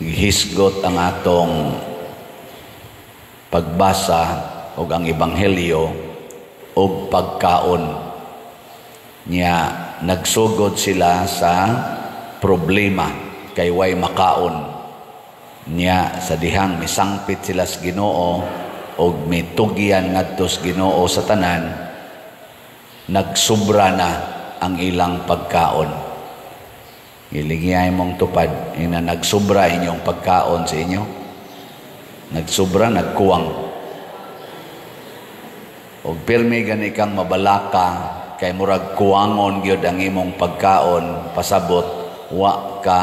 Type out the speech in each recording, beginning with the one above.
hisgot ang atong pagbasa og ang ebanghelyo og pagkaon niya. Nagsugod sila sa problema kay way makaon niya, sa dihang misangpit sila sa Ginoo og mitugyan ngadto sa Ginoo sa tanan, nagsubra na ang ilang pagkaon. Iligiyay mong tupad ina nagsubra inyong pagkaon sa inyo. Nagsubra, nagkuwang. Og pirmi gani kang mabalaka kay murag kuwangon gyud ang imong pagkaon, pasabot wa ka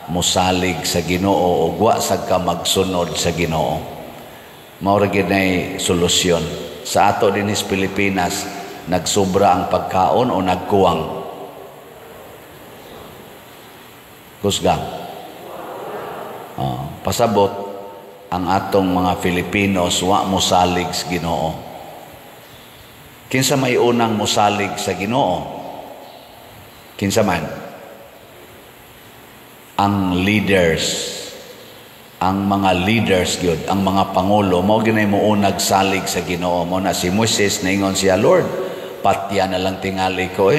musalig sa Ginoo o wa sad ka magsunod sa Ginoo. Mao ra gyud nay solusyon. Sa ato dinhi sa Pilipinas, nagsubra ang pagkaon o nagkuwang? Kusga. Pasabot ang atong mga Filipinos wa mosalig sa Ginoo. Kinsa may unang mosalig sa Ginoo? Kinsa man? Ang leaders, ang mga leaders gyud, ang mga pangulo, mao ginay mo unag salig sa Ginoo. Mo na si Moises, naingon siya, Lord, patya na lang tingali ko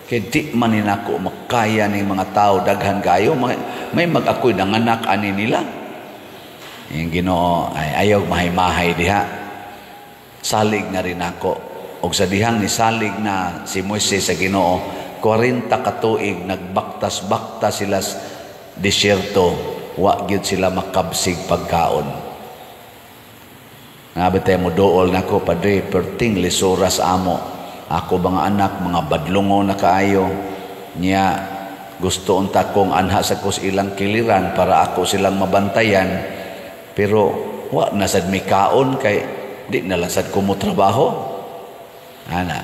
kay di man ninako makaya ning mga tao daghan kayo, may mag-ako'y nanganak ani nila. Yung Ginoo ay ayaw mahay-mahay diha. Salig na rin ako. Og sa dihang ni salig na si Moises sa Ginoo, 40 ka tuig nagbaktas-baktas sila sa disyerto, wa gyud sila makabsig pagkaon. Nabitay mo dool nako, Padre, perting lisuras amo. Ako mga anak, mga badlungo na kaayo. Niya gusto unta kong anha sa kus ilang kiliran para ako silang mabantayan. Pero wa nasad mi kaon kay di na lang sad ko mo trabaho. Ana,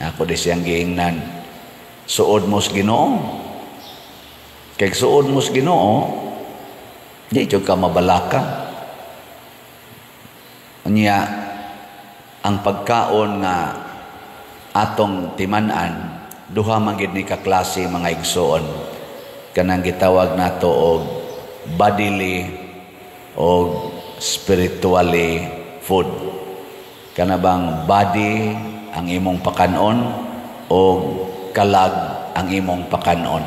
ako di siyang giingnan. Suod mo sa Ginoo. Kay suod mo sa Ginoo, di jud ka mabalaka. Niya ang pagkaon nga atong timan-an, duha man gid ni ka klase mga igsoon. Kanang gitawag nato og bodily o spiritually food. Kana bang body ang imong pakanon o kalag ang imong pakanon.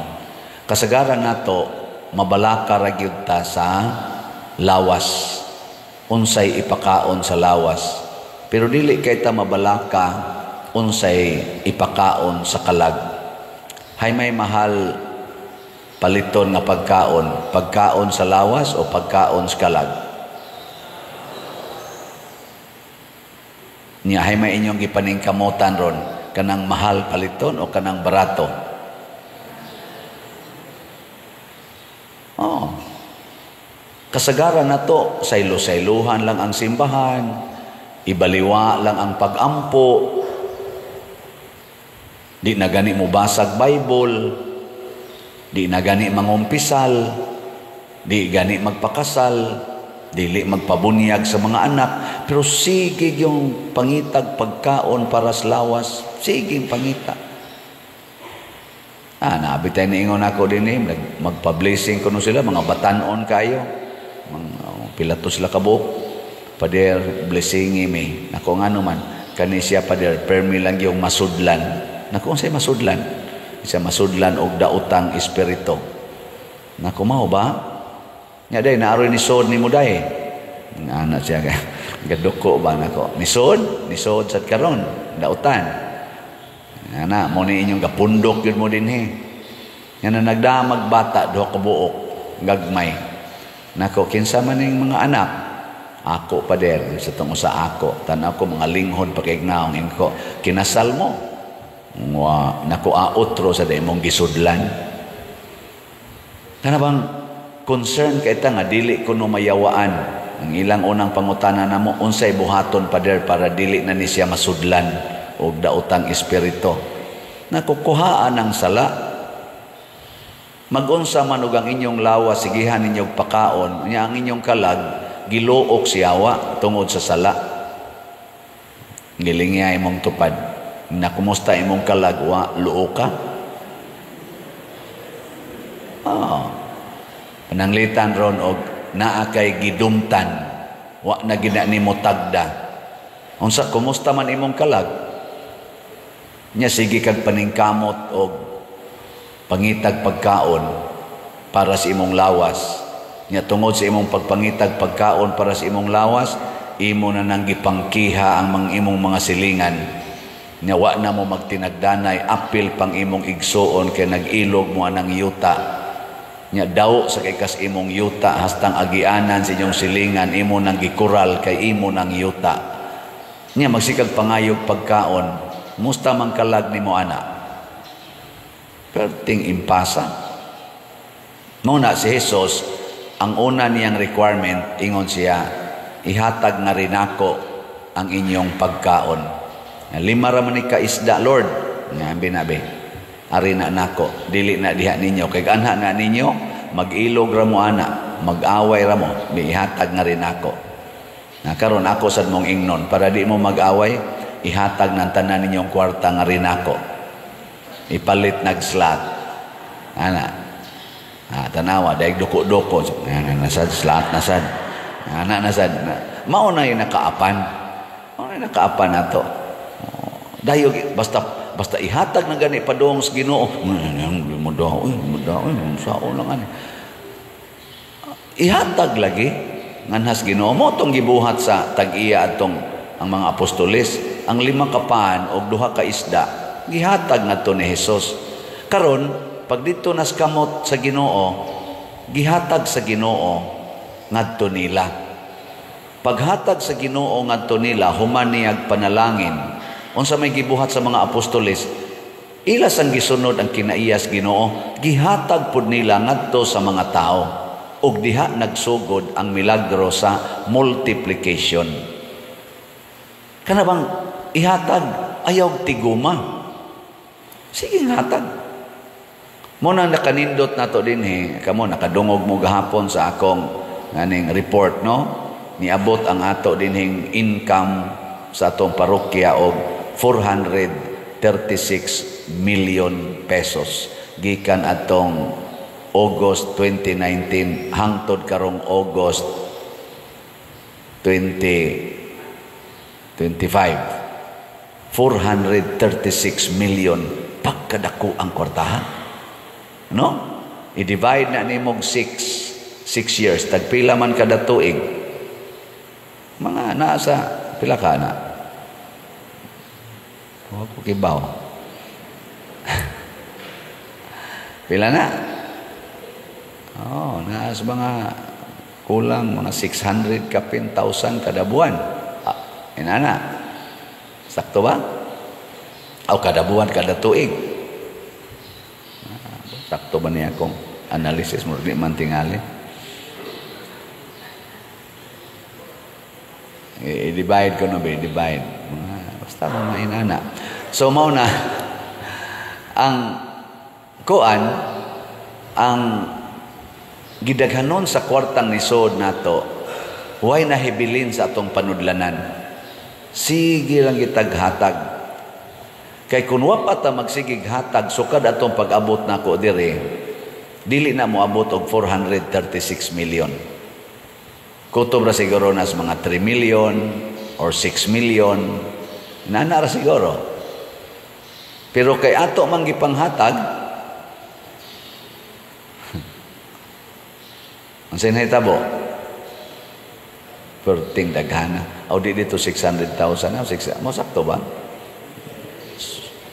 Kasagaran nato mabalaka ra gyud ta sa lawas, unsay ipakaon sa lawas, pero dili kay ta mabalaka unsay ipakaon sa kalag. Hay may mahal paliton nga pagkaon sa lawas o pagkaon sa kalag? Niya hay may inyong gipaningkamutan ron, kanang mahal paliton o kanang barato? Kasagaran na to, saylo-sayluhan lang ang simbahan, ibaliwa lang ang pag-ampo, di na gani mo basag Bible, di na gani mangumpisal, di gani magpakasal, dili magpabunyag sa mga anak, pero sige yung pangitag pagkaon para sa lawas, sige pangita. Nabitay na ingon ako din magpa-blessing ko sila, mga batanon kayo, pilato sila kabuk, pader blessing imi. Nako nga naman, kani siya pader, permi lang yung masudlan. Nako unsay masudlan? Siya masudlan og daotang espiritu. Nako mao ba? Nya day naaroy ni sod ni mo day. Ana siya gaduko ba nako. Ni sod sad karon dautan. Ana mo ni inyong gapundok yun mo dinhi. Nya na nagdamag bata duha ka buok gagmay. Nako kinsa man ning mga anak? Ako pader sa tungo sa ako. Tanaw ko mga linghod pagignaong inko. Kinasal mo. Nako aotro sa imong gisudlan. Kana bang concern kay ta nga dili kuno mayawaan ang ilang unang pangutana namo unsay buhaton pader para dili na ni siya masudlan og daotang espiritu. Nakukuhaan ang sala. Magunsa man og ang inyong lawas sigihan ninyong pakaon, nya ang inyong kalag giluok siyawa tungod sa sala. Ngilingya imong tupad. Na kumusta imong kalag wa luo ka? Pananglitan ron og naa kay gidumtan, wa na gina nimo tagda. Unsa kumusta man imong kalag? Nya sige kag paningkamot og pangitag pagkaon para sa imong lawas. Nya tungod sa imong pagpangitag pagkaon para sa imong lawas, imo na nang gipangkiha ang imong mga silingan. Nya wa na mo magtinagdanay, apil pang imong igsuon kay nag-ilog mo anang yuta. Nya daw sa kay kas imong yuta hastang agianan sa inyong silingan, imo nang gikural kay imo nang yuta. Nya magsikag pangayog pagkaon, musta man kalag nimo ana. Perting impasa. Muna si Jesus, ang una niyang requirement, ingon siya, ihatag nga rin ako ang inyong pagkaon. 5 ra man ni ka isda, Lord. Nga binabi, ari na nako, dili na diha ninyo. Kay anha na ninyo, mag-ilog ra mo ana, mag-away ra mo, ihatag nga rin ako. Karon ako sad mong ingnon, para di mo mag-away, ihatag ng tanan ninyong kwarta nga rin ako. Ipalit nag-slot. Ana. Tanawa, dahil duko-duko. Nasad, slot, nasad. Nasad. Mauna yung nakaapan. Mauna yung nakaapan na to. Dahil, basta ihatag ng gani padong sa Ginoo. Sao lang ani. Ihatag lagi. Nganhas Ginoo mo itong gibuhat sa tag-iya atong ang mga apostolis. Ang 5 kapan o 2 ka isda. Gihatag nga to ni Jesus. Karon, pag dito naskamot sa Ginoo, gihatag sa Ginoo ngadto nila. Paghatag sa Ginoo ngadto nila, human niyag panalangin. Unsa may gibuhat sa mga apostoles, ilas ang gisunod ang kinaiyas Ginoo, gihatag pud nila ngadto sa mga tao. Ug diha nagsugod ang milagro sa multiplication. Kana bang ihatag ayaw tiguma? Sige hatag. Muna nakanindot nato din kamo nakadungog mo gahapon sa akong nganing report, no? Niabot ang ato dinhing income sa atong parokya og 436 million pesos gikan atong August 2019 hangtod karong August 2025. 436 million pagkadako ang kwartahan. No? I-divide na nimog 6 years. Tagpila man kada tuig. Mga nasa, pila ka na? Huwag ko kibaw. Pila na? Nasa mga kulang, mga 600 kapin thousand kada buwan. Inana. Sakto ba? O kada buwan, kada tuig. Sakto ba niya akong analysis mo? Di man tingali. I-divide ko na ba? I-divide. Basta mo na inana. So, mauna, ang kuan, ang gidaghanon sa kwartang nisod nato, huwag nahibilin sa atong panudlanan. Sige lang itaghatag. Kay kung wapa ta magsigig hatag sukad atong pag-abot nako dire, dili na mo abot og 436 million. Kutob ra siguro nas mga 3 million or 6 million. Nana ra siguro. Pero kay ato man gipanghatag, ang sinahitabo, perting daghana. O di dito 600,000 na, mo sakto ba?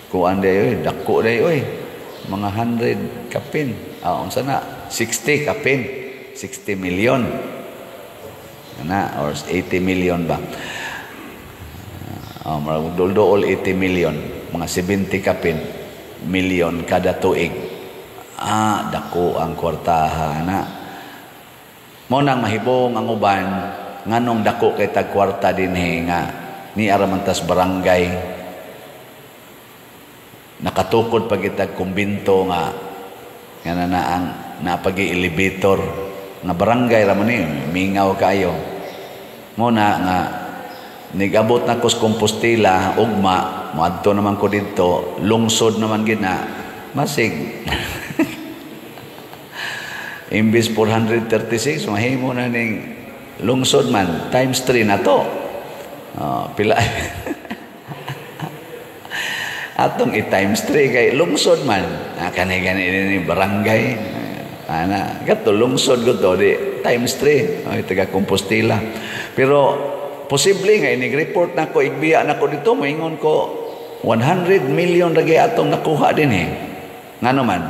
Kuan day dako day mga 100 kapin. Unsa na? 60 kapin. 60 million. Na or 80 million ba? Dol 80 million, mga 70 kapin million kada tuig. Dako ang kwartaha na. Mo nang mahibong ang uban nganong dako kay tag kwarta dinhi nga ni aramantas barangay. Nakatukod pagitag kumbinto nga na ang napagi-elevator nga barangay ra man ni mingaw kayo. Muna nga nigabot na ko sa Compostela ugma moadto naman ko didto lungsod naman gina masig Imbis 436, mahimo na ning lungsod man, times 3 na to. Pila. Atong i-times 3 kay lungsod man. Kani-gani ni barangay. Gato, lungsod ko to, di, times 3. Taga Compostela. Pero, posible nga, inig-report na ko, igbiya na ko dito, maingon ko, 100 million lagi atong nakuha din eh. Nga naman,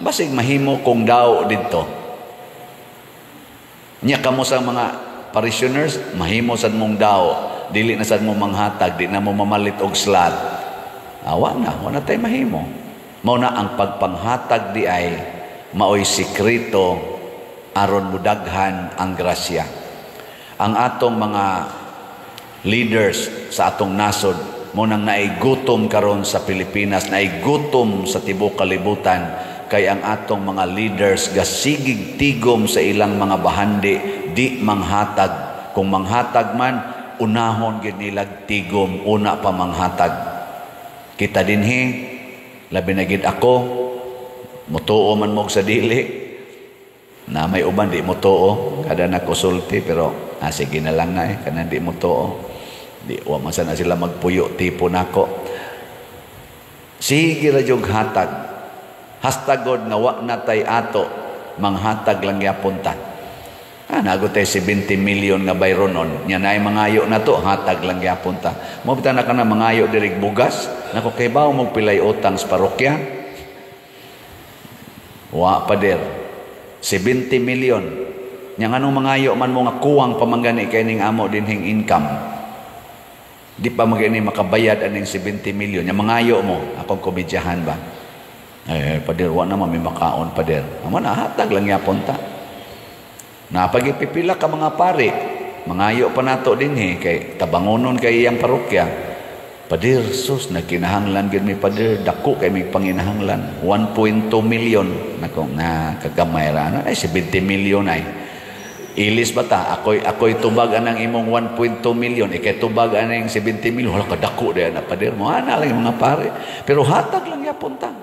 basig mahimo kung daw dito. Nya kamo sa mga parishioners, mahimo sad mong daw, dili na sad mo manghatag, di na mo mamalit og slot. Wala tayo mahimo. Mao na ang pagpanghatag di ay maoy sikrito aron mudaghan ang grasya. Ang atong mga leaders sa atong nasod mo nang naigutom karon sa Pilipinas, naigutom sa tibuok kalibutan, kay ang atong mga leaders gasigig tigom sa ilang mga bahandi, di manghatag. Kung manghatag man, unahon gid nilag tigom, una pa manghatag. Kita dinhi, labi na gid ako, mutuo man mo sa dili, na may uban di mutuo, kada nakusulti, pero sige na lang na kana di mutuo. Di wa man sana sila magpuyo tipo nako. Sige ra jog hatag. Hastagod nga wa natay ato manghatag lang yapon ta. Nago tay 70 million nga bayronon. Nya naay mangayo na to, hatag lang yapon ta. Mo bitaw na kana mangayo diri bugas, nako kay bawo mo pilay utang sa parokya. Wa pader. 70 million. Nya nganong mangayo man mo nga kuwang pamanggani kay ning amo dinhing income. Di pa magani makabayad aning 70 million. Nya mangayo mo, akong komedyahan ba? Pader, wa naman may makaon, pader. Amo na, hatag lang yapon ta. Napagipipila ka mga pare, mangayo pa nato din kay tabangonon kay iyang parokya. Pader, sus, nagkinahanglan gid mi pader, dako kay may panginahanglan. 1.2 million. Nakong kagamay ra. 70 million ay. Ilis ba ta? Ako'y tubag anang imong 1.2 million. Ikay tubag anang 70 million. Wala ka dako din na pader mo. Lang yung mga pare. Pero hatag lang yapon ta.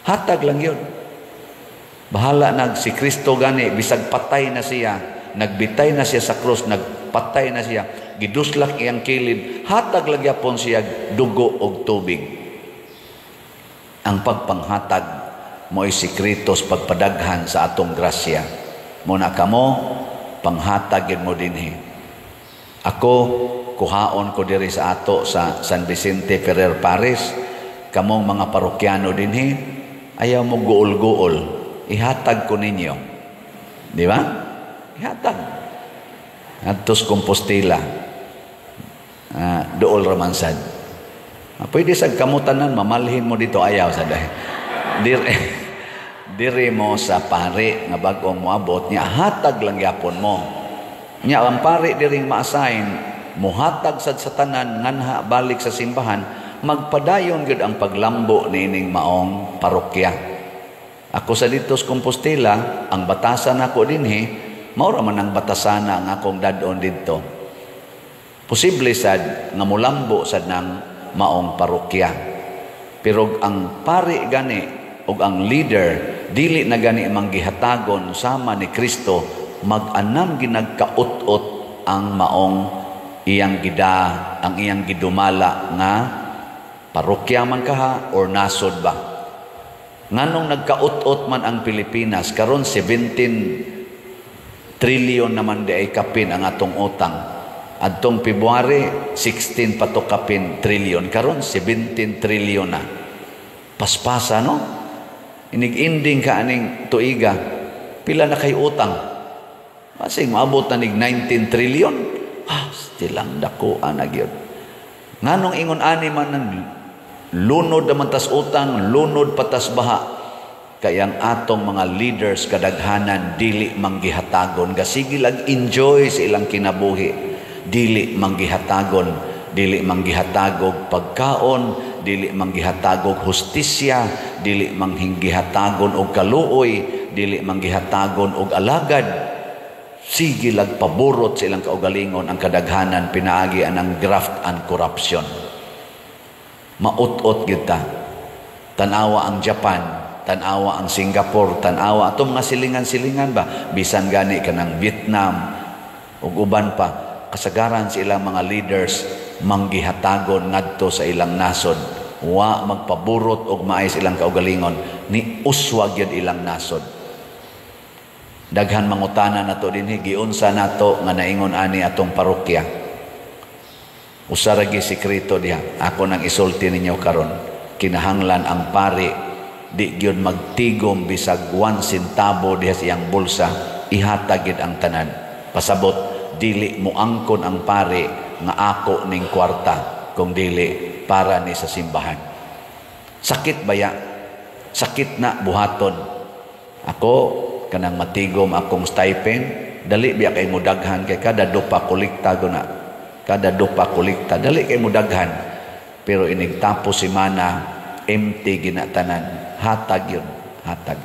Hatag lang yun. Bahala si Kristo gani, bisag patay na siya, nagbitay na siya sa krus, nagpatay na siya, giduslak iyang kilid, hatag lang yapon siya dugo og tubig. Ang pagpanghatag mo'y sikritos pagpadaghan sa atong grasya. Muna kamo, panghatag yun mo dinhi. Ako, kuhaon ko diri sa ato sa San Vicente Ferrer Paris, kamong mga parokyano dinhi, ayaw mo guol-guol. Ihatag ko ninyo. Di ba? Ihatag. Atos Compostela. Dool Ramansad. Pwede sa kamutanan, mamalhin mo dito, ayaw sa dahil. Diri mo sa pare nga bagong moabot niya, hatag lang yapon mo. Nya ang pare diring ma-assign, muhatag sad sa tanan nganha balik sa simbahan, magpadayon gud ang paglambo nining maong parokya. Ako sa dito sa Compostela, ang batasan ako dinhi, mao ra man ang batasana ang akong dadon didto. Posible sad nga mulambo sad ng maong parokya. Pero ang pare gani ug ang leader dili na gani manggihatagon sama ni Kristo, mag-anam ginagkaut-ot ang maong iyang ang iyang gidumala nga parokya man kaha or nasod ba. Nganong nagkaut-ot man ang Pilipinas, karon 17 trillion naman di ay kapin ang atong utang. Adtong February 16 pato kapin trillion, karon 17 trillion na. Paspasa no? Inig-ending ka aning tuiga, pila na kay utang. Masing maabot na nig 19 trillion. Stilang dakuan na gyud. Nganong ingon ani man ng lunod naman tas utang, lunod patas baha. Kaya ang atong mga leaders kadaghanan dili manggihatagon, gasigil ag enjoy sa ilang kinabuhi. Dili manggihatagog pagkaon, dili manggihatagog hustisya, dili manghingihatagon og kaluoy, dili manggihatagon og alagad. Sige lag paborot sa ilang kaugalingon ang kadaghanan pinaagi anang graft and corruption. Maut-ot kita. Tanawa ang Japan, tanawa ang Singapore, tanawa atong mga silingan-silingan ba, bisan gani kanang Vietnam ug uban pa, kasagaran sa ilang mga leaders manggihatagon ngadto sa ilang nasod, wa magpaburot og maay sa ilang kaugalingon, ni uswag yun ilang nasod. Daghan mangutana nato dinhi, giunsa nato nga naingon ani atong parokya. Usa ra gi sekreto diha, ako nang isulti ninyo karon, kinahanglan ang pari di gyud magtigom bisag 1 centavo diha sa iyang bulsa, ihatag gid ang tanan. Pasabot dili mo angkon ang pari nga ako ning kwarta, kung dili para ni sa simbahan. Sakit baya, sakit na buhaton. Ako kanang matigom akong stipend, dali biya kay mudaghan, kay kada dupa kolekta guna, kada dupa kolekta dali kay mudaghan, pero inig tapos si mana empty ginatanan, hatag yun, hatag.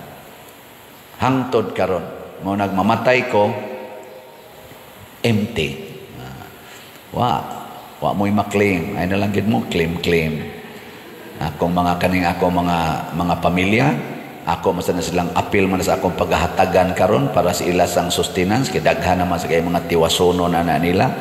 Hangtod karon mo nagmamatay ko, empty. Wa mo'y maklaim, ay nalang gid mo claim. Akong mga kaning ako mga pamilya, ako mas na silang apil man sa akong paghahatagan karon para sa ilasang sustenance, kay daghan naman sa kay mga tiwasono na nila.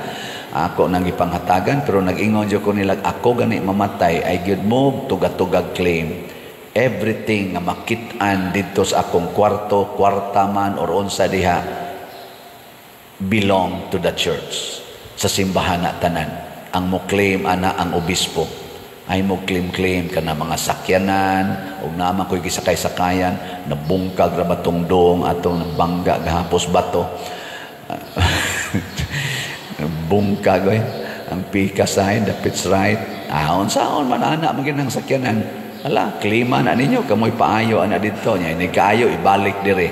Ako nang ipanghatagan, pero nag-ingon jud ko nila, ako gani mamatay ay gyud mo tugatugag claim everything nga makit-an dito sa akong kwarta man or unsa diha, belong to the church, sa simbahan na tanan. Ang mo claim ana ang obispo, ay mo claim ka na mga sakyanan o naman ko'y gisakay-sakayan, nabungkag ra batong dong atong nabangga gahapos bato. Bungkag ang pika side, the pitch right. Saon man ana maginang sakyanan. Ala, klima na ninyo, kamoy paayo ana dito nya, ini kaayo ibalik dire.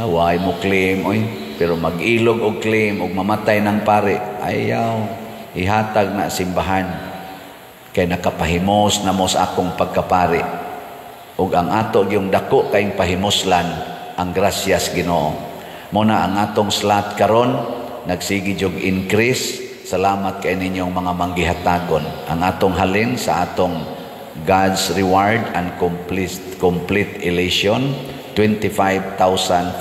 Why mo claim oy, pero mag-ilog og claim og mamatay ng pare, ayaw ihatag na simbahan. Kay nakapahimos na mo sa akong pagkapari, ug ang ato yung dako kayong pahimoslan ang grasyas Ginoo. Muna ang atong slot karon nagsigi jog increase. Salamat kay ninyong mga manggihatagon. Ang atong halin sa atong God's reward and complete elation, 25,532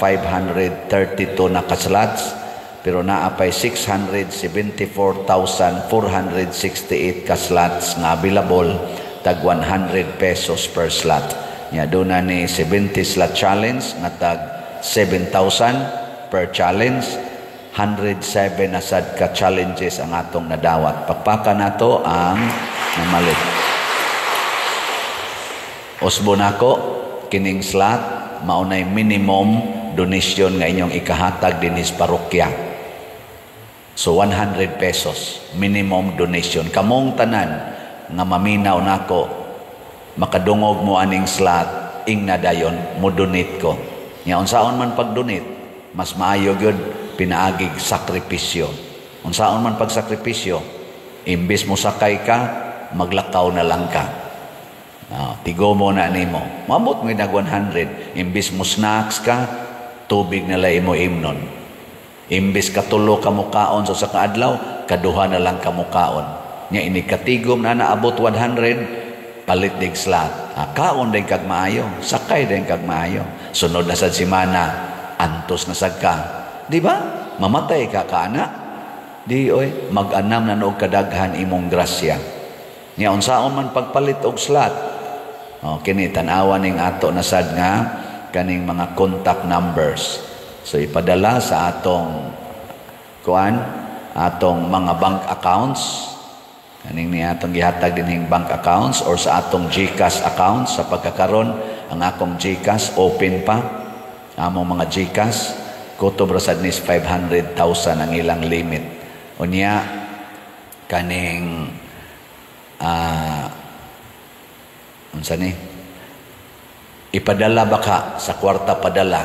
na kaslots, pero naapay 674,468 ka slots nga available, tag 100 pesos per slot. Nya doon na ni 70 slot challenge nga tag 7,000 per challenge. 107 na sad ka challenges ang atong nadawat. Pakpaka nato ang namalit. Usbo nako kining slot maunay minimum donation nga inyong ikahatag dinhi sa parokya. So 100 pesos minimum donation. Kamong tanan nga maminaw nako makadungog mo aning slot, ing na dayon mo donate ko. Nya unsaon man pag-donate, mas maayo gyud pinaagig sakripisyo. Unsaon man pagsakripisyo, imbis mo sakay ka, maglakaw na lang ka. Tigo mo na nimo. Mamot mo nag 100, imbis mo snacks ka, tubig na lay mo imnon. Imbis katulo ka mukaon so sa kaadlaw, kaduha na lang ka mukaon. Nya ini katigom na naabot 100, palit dig slot. Kaon din kag maayo, sakay din kag maayo. Sunod na sad semana, antos na sad ka. Di ba? Mamatay ka kana. Di oy, mag-anam na noog kadaghan imong grasya. Nya unsaon man pagpalit og slot. Kini tan-awa ning ato na sad nga kaning mga contact numbers. So ipadala sa atong atong mga bank accounts. Kaning ni atong gihatag dinhing bank accounts or sa atong GCash accounts. Sa pagkakaron ang akong GCash open pa. Among mga GCash kutob rasad nis 500,000 ang ilang limit. Unya kaning unsa ni? Ipadala baka sa kwarta padala.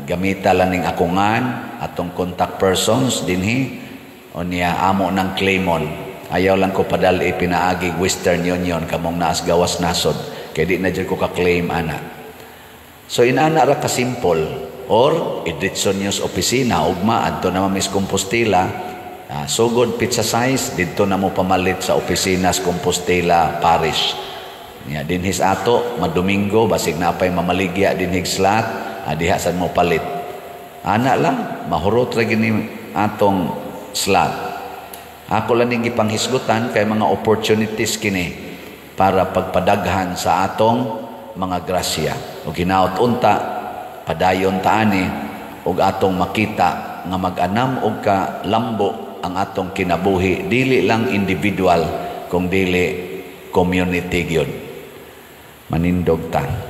Gamita lang ning akungan atong contact persons dinhi. Unya amo ng Claymon. Ayaw lang ko padala ipinaagi Western Union kamong naas gawas nasod. Kay di na jud ko ka-claim ana. So inana ra ka simple. Or idritso niyo sa opisina ugma adto na Miss Compostela, sugod pizza size didto na mo pamalit sa opisina sa Compostela Parish. Ya, dinhis ato, madomingo, basig na pa'y mamaligya, dinhig slot, diha sad mo palit. Ana lang, mahurot ra gini atong slot. Ako lang ning gipanghisgutan kay mga opportunities kini para pagpadaghan sa atong mga grasya. O ginaot unta, padayon taani, og atong makita nga mag-anam og ka lambo ang atong kinabuhi, dili lang individual, kung dili community gyud. Manindog ta.